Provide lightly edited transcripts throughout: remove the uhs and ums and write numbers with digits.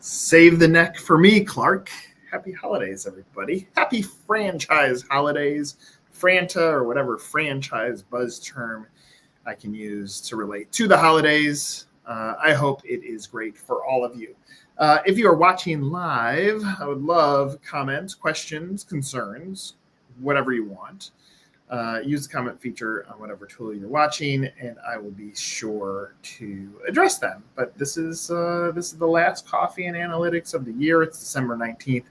Save the neck for me, Clark. Happy holidays, everybody. Happy franchise holidays. Franta, or whatever franchise buzz term I can use to relate to the holidays. I hope it is great for all of you. If you are watching live, I would love comments, questions, concerns, whatever you want. Use the comment feature on whatever tool you're watching, and I will be sure to address them. But this is the last Coffee and Analytics of the year. It's December 19th,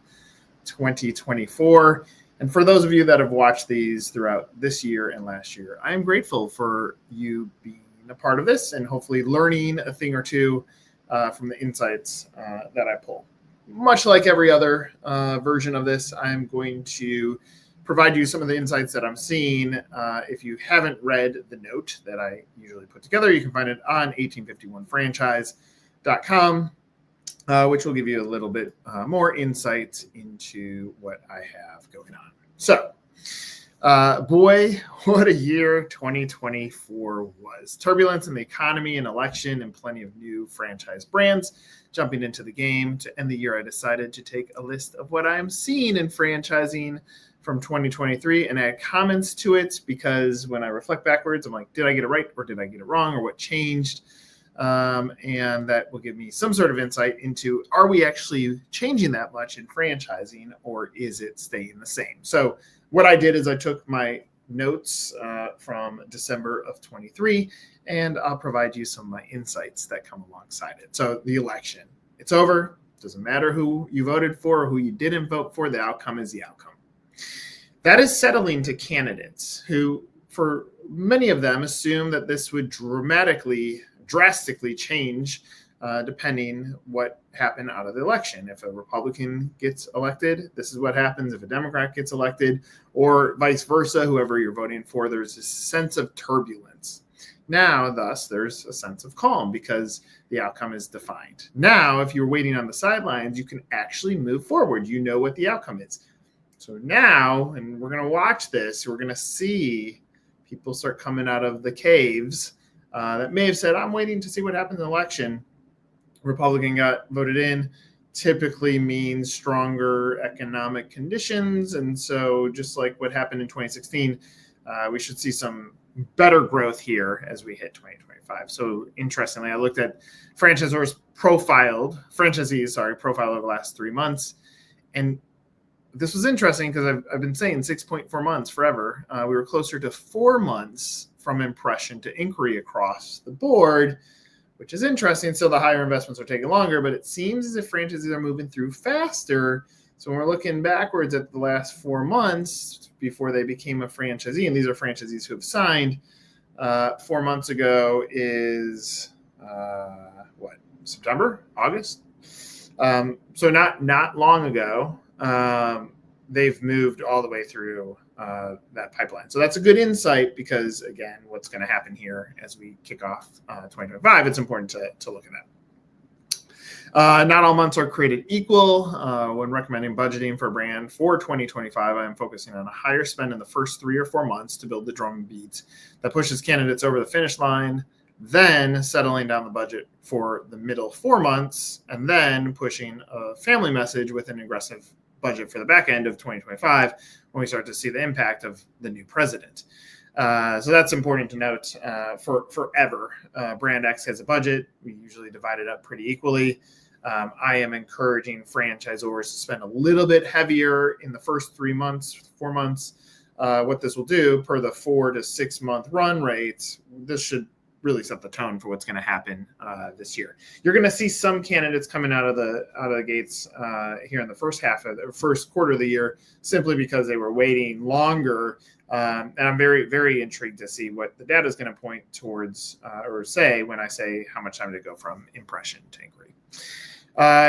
2024. And for those of you that have watched these throughout this year and last year, I am grateful for you being a part of this and hopefully learning a thing or two from the insights that I pull. Much like every other version of this, I'm going to provide you some of the insights that I'm seeing. If you haven't read the note that I usually put together, you can find it on 1851franchise.com, which will give you a little bit more insight into what I have going on. So, boy, what a year 2024 was. Turbulence in the economy, an election, and plenty of new franchise brands jumping into the game. To end the year, I decided to take a list of what I'm seeing in franchising from 2023 and add comments to it, because when I reflect backwards, I'm like, did I get it right or did I get it wrong, or what changed? And that will give me some sort of insight into, are we actually changing that much in franchising, or is it staying the same? So what I did is I took my notes from December of 23, and I'll provide you some of my insights that come alongside it. So the election, it's over. Doesn't matter who you voted for or who you didn't vote for. The outcome is the outcome. That is settling to candidates who, for many of them, assume that this would drastically change depending what happened out of the election. If a Republican gets elected, this is what happens. If a Democrat gets elected, or vice versa, whoever you're voting for, there's a sense of turbulence. Now, thus, there's a sense of calm because the outcome is defined. Now, if you're waiting on the sidelines, you can actually move forward. You know what the outcome is. So now, and we're going to watch this, we're going to see people start coming out of the caves that may have said, I'm waiting to see what happens in the election. Republican got voted in, typically means stronger economic conditions. And so just like what happened in 2016, we should see some better growth here as we hit 2025. So interestingly, I looked at franchisees profiled over the last 3 months. And this was interesting because I've been saying 6.4 months forever. We were closer to 4 months from impression to inquiry across the board, which is interesting. Still, the higher investments are taking longer, but it seems as if franchisees are moving through faster. So when we're looking backwards at the last 4 months before they became a franchisee, and these are franchisees who have signed 4 months ago is September, August. So not long ago. They've moved all the way through that pipeline. So that's a good insight because, again, what's going to happen here as we kick off 2025, it's important to look at that. Not all months are created equal. When recommending budgeting for a brand for 2025, I am focusing on a higher spend in the first 3 or 4 months to build the drum beat that pushes candidates over the finish line, then settling down the budget for the middle 4 months, and then pushing a family message with an aggressive budget for the back end of 2025 when we start to see the impact of the new president. So that's important to note forever. Brand X has a budget. We usually divide it up pretty equally. I am encouraging franchisors to spend a little bit heavier in the first 4 months. What this will do per the 4 to 6 month run rates, this should really set the tone for what's going to happen this year. You're going to see some candidates coming out of the gates here in the first quarter of the year, simply because they were waiting longer. And I'm very, very intrigued to see what the data is going to point towards or say when I say how much time to go from impression to inquiry.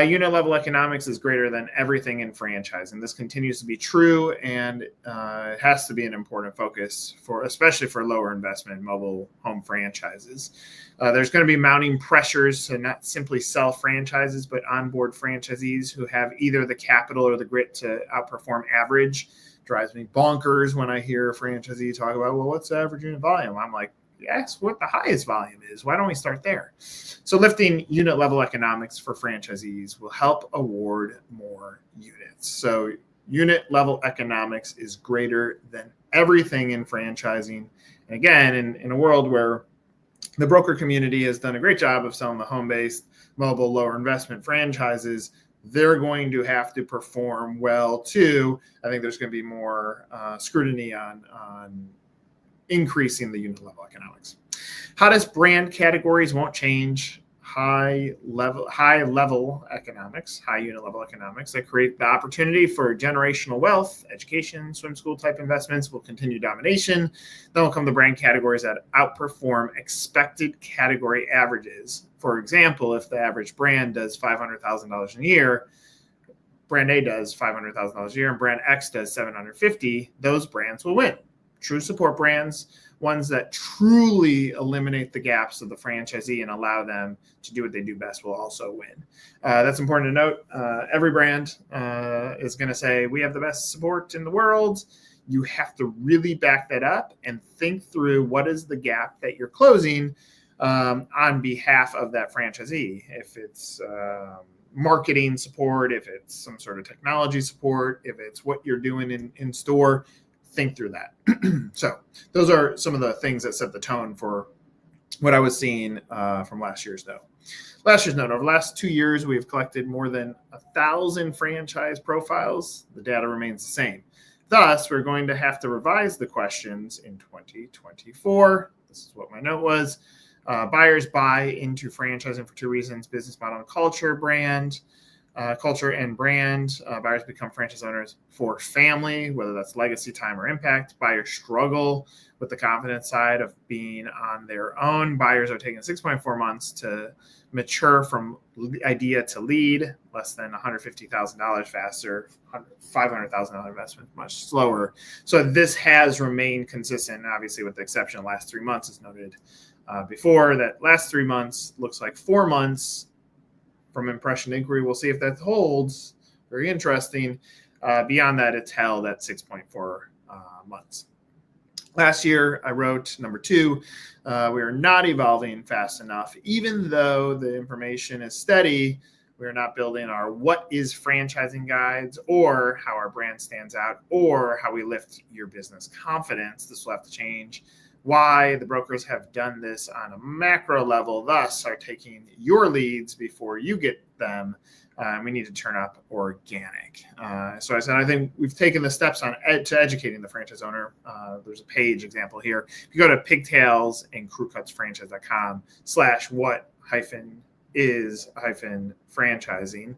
Unit level economics is greater than everything in franchise, and this continues to be true, and it has to be an important focus especially for lower investment mobile home franchises. There's going to be mounting pressures to not simply sell franchises, but onboard franchisees who have either the capital or the grit to outperform average. Drives me bonkers when I hear a franchisee talk about, well, what's the average unit volume? I'm like, ask what the highest volume is. Why don't we start there? So lifting unit level economics for franchisees will help award more units. So unit level economics is greater than everything in franchising. And again, in a world where the broker community has done a great job of selling the home-based, mobile, lower investment franchises, they're going to have to perform well too. I think there's going to be more scrutiny on increasing the unit level economics. Hottest brand categories won't change. High level economics, high unit level economics that create the opportunity for generational wealth, education, swim school type investments will continue domination. Then will come the brand categories that outperform expected category averages. For example, if the average brand does $500,000 a year, brand A does $500,000 a year, and brand X does $750,000, those brands will win. True support brands, ones that truly eliminate the gaps of the franchisee and allow them to do what they do best, will also win. That's important to note. Every brand is going to say, we have the best support in the world. You have to really back that up and think through what is the gap that you're closing on behalf of that franchisee. If it's marketing support, if it's some sort of technology support, if it's what you're doing in store, think through that. So those are some of the things that set the tone for what I was seeing from last year's note. Over the last 2 years, we've collected more than 1,000 franchise profiles. The data remains the same. Thus, we're going to have to revise the questions in 2024. This is what my note was. Buyers buy into franchising for two reasons: business model and culture, culture and brand. Buyers become franchise owners for family, whether that's legacy, time, or impact. Buyers struggle with the confidence side of being on their own. Buyers are taking 6.4 months to mature from idea to lead, less than $150,000 faster, $500,000 investment much slower. So this has remained consistent, obviously with the exception of the last 3 months, as noted before. That last 3 months looks like 4 months from impression inquiry. We'll see if that holds. Very interesting. Beyond that, it's held at 6.4 months. Last year, I wrote number 2, we are not evolving fast enough. Even though the information is steady, we are not building our what is franchising guides, or how our brand stands out, or how we lift your business confidence. This will have to change. Why the brokers have done this on a macro level, thus are taking your leads before you get them. We need to turn up organic. So I said, I think we've taken the steps on to educating the franchise owner. There's a page example here. If you go to pigtailsandcrewcutsfranchise.com/what-is-franchising,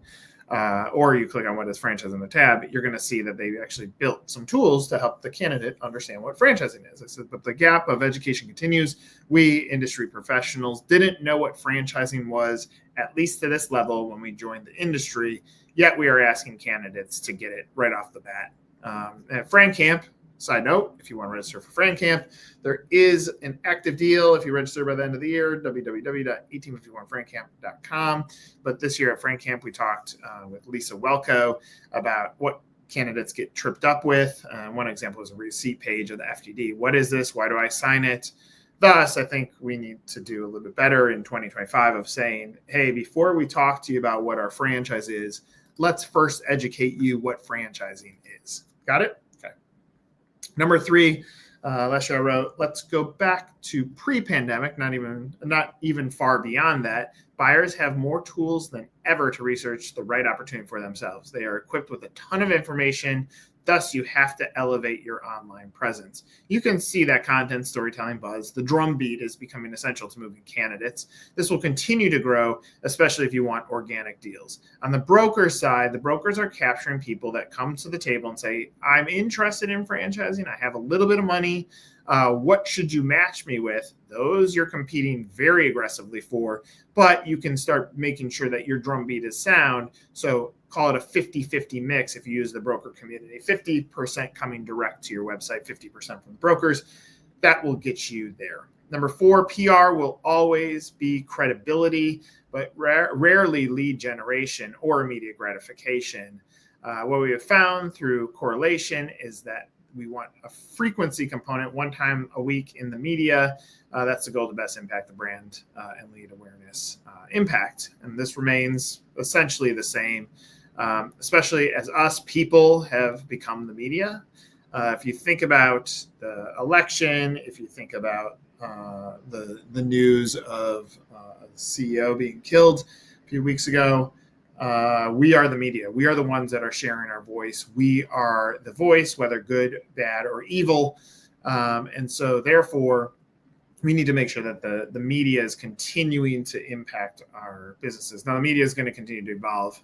or you click on what is franchising in the tab, you're going to see that they actually built some tools to help the candidate understand what franchising is. I said, but the gap of education continues. We industry professionals didn't know what franchising was, at least to this level, when we joined the industry, yet we are asking candidates to get it right off the bat. At FranCamp, side note, if you want to register for FranCamp, there is an active deal if you register by the end of the year, www.1851francamp.com. But this year at FranCamp, we talked with Lisa Welko about what candidates get tripped up with. One example is a receipt page of the FDD. What is this? Why do I sign it? Thus, I think we need to do a little bit better in 2025 of saying, hey, before we talk to you about what our franchise is, let's first educate you what franchising is. Got it? Okay. Number 3, last year I wrote, let's go back to pre-pandemic, not even far beyond that. Buyers have more tools than ever to research the right opportunity for themselves. They are equipped with a ton of information. Thus, you have to elevate your online presence. You can see that content storytelling buzz. The drumbeat is becoming essential to moving candidates. This will continue to grow, especially if you want organic deals. On the broker side, the brokers are capturing people that come to the table and say, I'm interested in franchising. I have a little bit of money. What should you match me with? Those you're competing very aggressively for, but you can start making sure that your drumbeat is sound. So call it a 50-50 mix if you use the broker community. 50% coming direct to your website, 50% from the brokers. That will get you there. Number 4, PR will always be credibility, but rarely lead generation or immediate gratification. What we have found through correlation is that we want a frequency component, one time a week in the media. That's the goal to best impact the brand and lead awareness impact. And this remains essentially the same, especially as us people have become the media. If you think about the election, if you think about the news of a CEO being killed a few weeks ago, we are the media. We are the ones that are sharing our voice. We are the voice, whether good, bad, or evil. And so therefore, we need to make sure that the media is continuing to impact our businesses. Now, the media is going to continue to evolve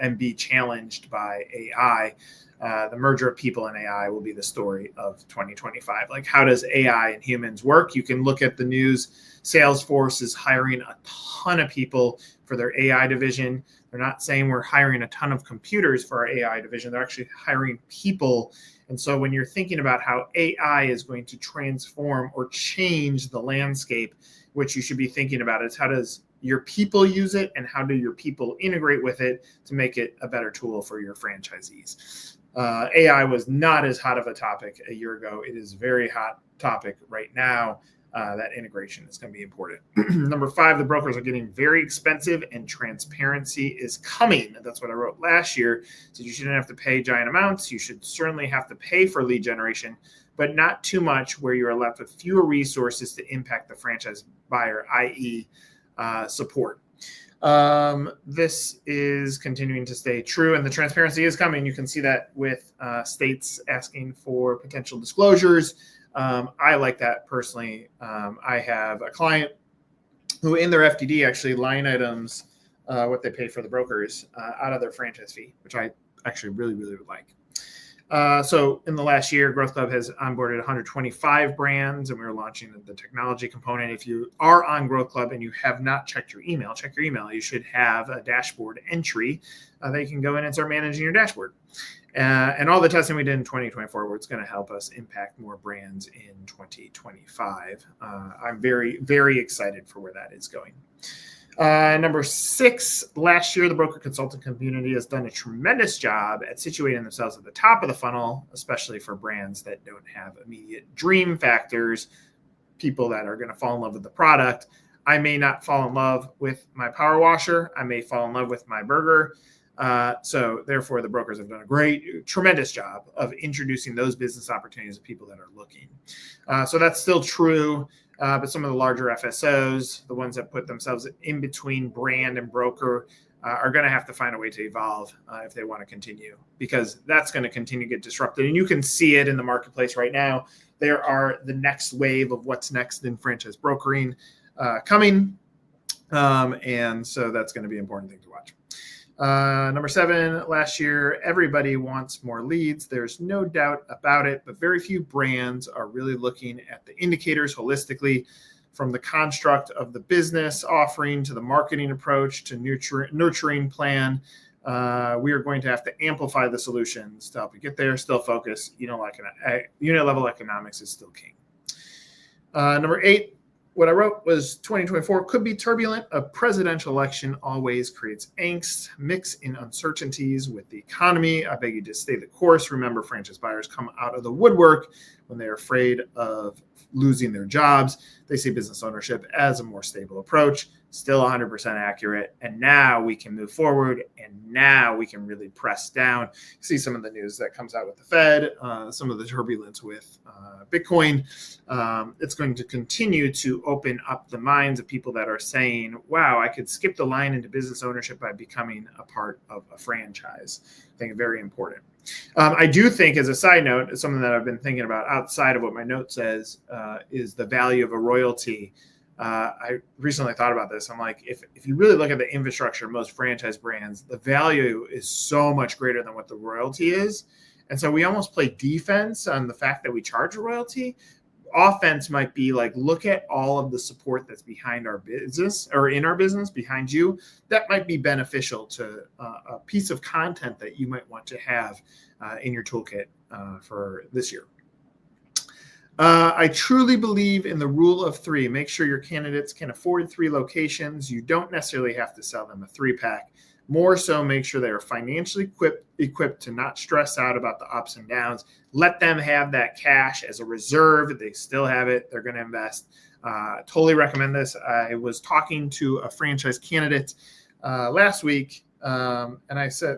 and be challenged by AI. The merger of people and AI will be the story of 2025. Like, how does AI and humans work? You can look at the news. Salesforce is hiring a ton of people for their AI division. They're not saying we're hiring a ton of computers for our AI division. They're actually hiring people. And so when you're thinking about how AI is going to transform or change the landscape, what you should be thinking about is how does your people use it and how do your people integrate with it to make it a better tool for your franchisees. AI was not as hot of a topic a year ago. It is a very hot topic right now. That integration is going to be important. Number 5, the brokers are getting very expensive and transparency is coming. That's what I wrote last year. So you shouldn't have to pay giant amounts. You should certainly have to pay for lead generation, but not too much where you are left with fewer resources to impact the franchise buyer, i.e. Support. This is continuing to stay true and the transparency is coming. You can see that with states asking for potential disclosures. I like that personally. I have a client who in their FDD actually line items what they pay for the brokers out of their franchise fee, which I actually really, really would like. So in the last year, Growth Club has onboarded 125 brands and we're launching the technology component. If you are on Growth Club and you have not checked your email, check your email. You should have a dashboard entry that you can go in and start managing your dashboard. And all the testing we did in 2024, where it's going to help us impact more brands in 2025. I'm very, very excited for where that is going. Number 6, last year, the broker consultant community has done a tremendous job at situating themselves at the top of the funnel, especially for brands that don't have immediate dream factors, people that are going to fall in love with the product. I may not fall in love with my power washer. I may fall in love with my burger. So therefore, the brokers have done a tremendous job of introducing those business opportunities to people that are looking. So that's still true. But some of the larger FSOs, the ones that put themselves in between brand and broker, are going to have to find a way to evolve if they want to continue, because that's going to continue to get disrupted. And you can see it in the marketplace right now. There are the next wave of what's next in franchise brokering coming. And so that's going to be an important thing to watch. Number 7, last year, everybody wants more leads. There's no doubt about it, but very few brands are really looking at the indicators holistically, from the construct of the business offering to the marketing approach to nurturing plan. We are going to have to amplify the solutions to help you get there. Still focus. Unit level economics is still king. Number 8. What I wrote was 2024 could be turbulent. A presidential election always creates angst, mix in uncertainties with the economy. I beg you to stay the course. Remember, franchise buyers come out of the woodwork when they're afraid of losing their jobs. They see business ownership as a more stable approach, still 100% accurate. And now we can move forward, and now we can really press down. See some of the news that comes out with the Fed, some of the turbulence with Bitcoin. It's going to continue to open up the minds of people that are saying, wow, I could skip the line into business ownership by becoming a part of a franchise. I think very important. I do think, as a side note, something that I've been thinking about outside of what my note says is the value of a royalty. I recently thought about this. I'm like, if you really look at the infrastructure of most franchise brands, the value is so much greater than what the royalty is. And so we almost play defense on the fact that we charge a royalty. Offense might be like, look at all of the support that's behind our business or in our business behind you. That might be beneficial to a piece of content that you might want to have in your toolkit for this year. I truly believe in the rule of 3. Make sure your candidates can afford 3 locations. You don't necessarily have to sell them a 3-pack, More so, make sure they are financially equipped to not stress out about the ups and downs. Let them have that cash as a reserve. They still have it. They're going to invest. Totally recommend this. I was talking to a franchise candidate last week, and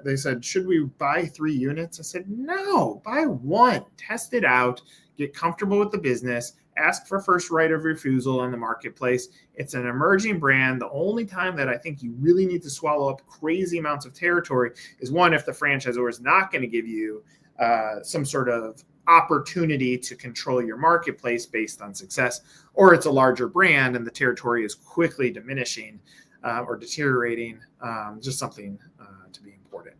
they said, should we buy 3 units? I said, no, buy 1. Test it out. Get comfortable with the business. Ask for first right of refusal in the marketplace. It's an emerging brand. The only time that I think you really need to swallow up crazy amounts of territory is, one, if the franchisor is not going to give you some sort of opportunity to control your marketplace based on success, or it's a larger brand and the territory is quickly diminishing or deteriorating. Just something to be important.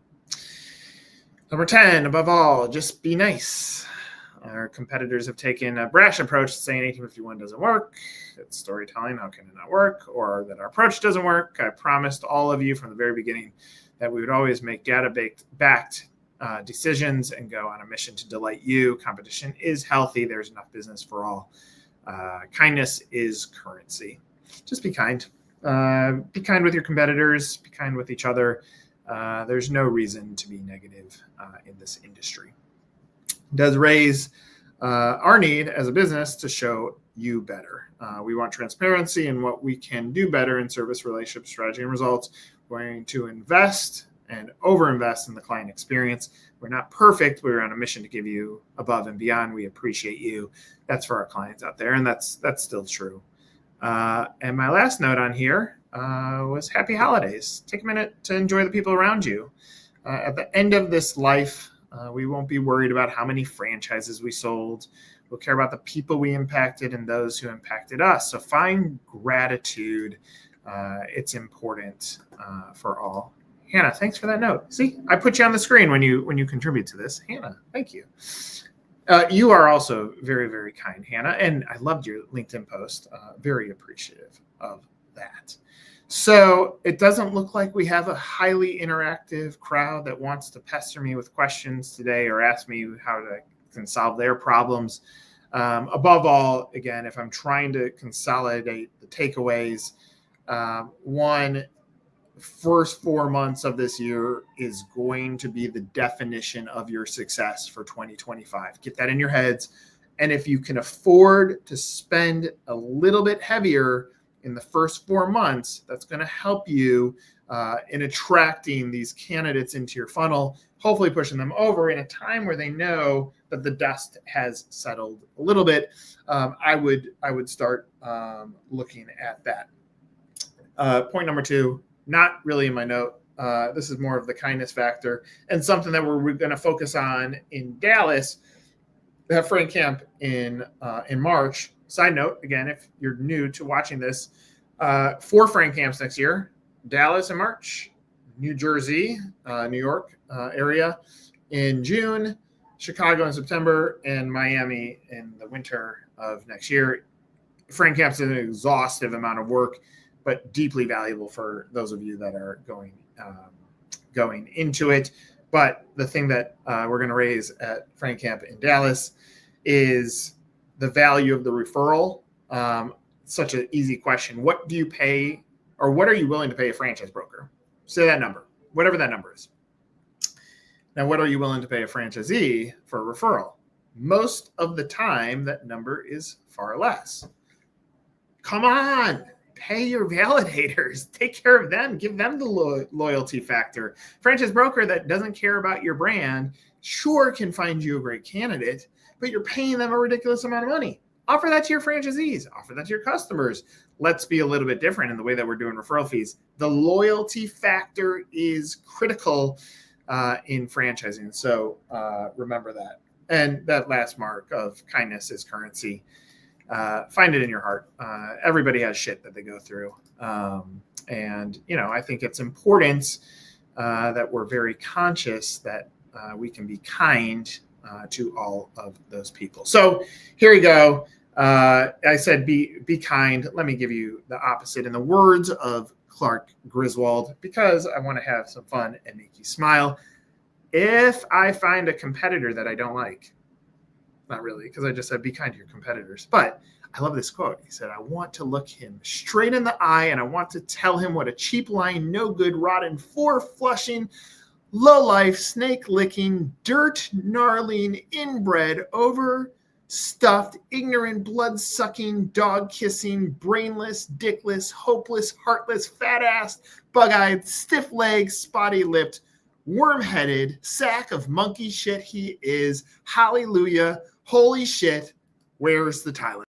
Number 10, above all, just be nice. Our competitors have taken a brash approach to saying 1851 doesn't work. It's storytelling. How can it not work? Or that our approach doesn't work. I promised all of you from the very beginning that we would always make data-backed decisions and go on a mission to delight you. Competition is healthy. There's enough business for all. Kindness is currency. Just be kind. Be kind with your competitors. Be kind with each other. There's no reason to be negative in this industry. Does raise our need as a business to show you better. We want transparency in what we can do better in service, relationship, strategy, and results. We're going to invest and overinvest in the client experience. We're not perfect. We're on a mission to give you above and beyond. We appreciate you. That's for our clients out there, and that's still true. And my last note on here was happy holidays. Take a minute to enjoy the people around you. At the end of this life, we won't be worried about how many franchises we sold. We'll care about the people we impacted and those who impacted us. So find gratitude. It's important for all. Hannah, thanks for that note. See, I put you on the screen when you contribute to this. Hannah, thank you. You are also very, very kind, Hannah. And I loved your LinkedIn post. Very appreciative of that. So it doesn't look like we have a highly interactive crowd that wants to pester me with questions today or ask me how I can solve their problems. Above all, again, if I'm trying to consolidate the takeaways, one, first 4 months of this year is going to be the definition of your success for 2025. Get that in your heads. And if you can afford to spend a little bit heavier in the first 4 months, that's going to help you in attracting these candidates into your funnel, hopefully pushing them over in a time where they know that the dust has settled a little bit. I would start looking at that. Point number 2, not really in my note. This is more of the kindness factor and something that we're going to focus on in Dallas. We have Frank Camp in March. Side note, again, if you're new to watching this, 4 Frank Camps next year: Dallas in March, New Jersey, New York area in June, Chicago in September, and Miami in the winter of next year. Frank Camp's an exhaustive amount of work, but deeply valuable for those of you that are going into it. But the thing that we're going to raise at Frank Camp in Dallas is the value of the referral. Such an easy question. What do you pay, or what are you willing to pay a franchise broker? Say that number, whatever that number is. Now, what are you willing to pay a franchisee for a referral? Most of the time, that number is far less. Come on, pay your validators. Take care of them. Give them the loyalty factor. Franchise broker that doesn't care about your brand sure can find you a great candidate, but you're paying them a ridiculous amount of money. Offer that to your franchisees. Offer that to your customers. Let's be a little bit different in the way that we're doing referral fees. The loyalty factor is critical in franchising. So remember that. And that last mark of kindness is currency. Find it in your heart. Everybody has shit that they go through. And, I think it's important that we're very conscious that we can be kind to all of those people. So here we go. I said, be kind. Let me give you the opposite in the words of Clark Griswold, because I want to have some fun and make you smile. If I find a competitor that I don't like, not really, because I just said be kind to your competitors, but I love this quote. He said, I want to look him straight in the eye, and I want to tell him what a cheap lying, no good, rotten, four-flushing, low-life, snake-licking, dirt-gnarling, inbred, overstuffed, ignorant, blood-sucking, dog-kissing, brainless, dickless, hopeless, heartless, fat-assed, bug-eyed, stiff-legged, spotty-lipped, worm-headed sack of monkey shit he is. Hallelujah. Holy shit. Where's the Tyler?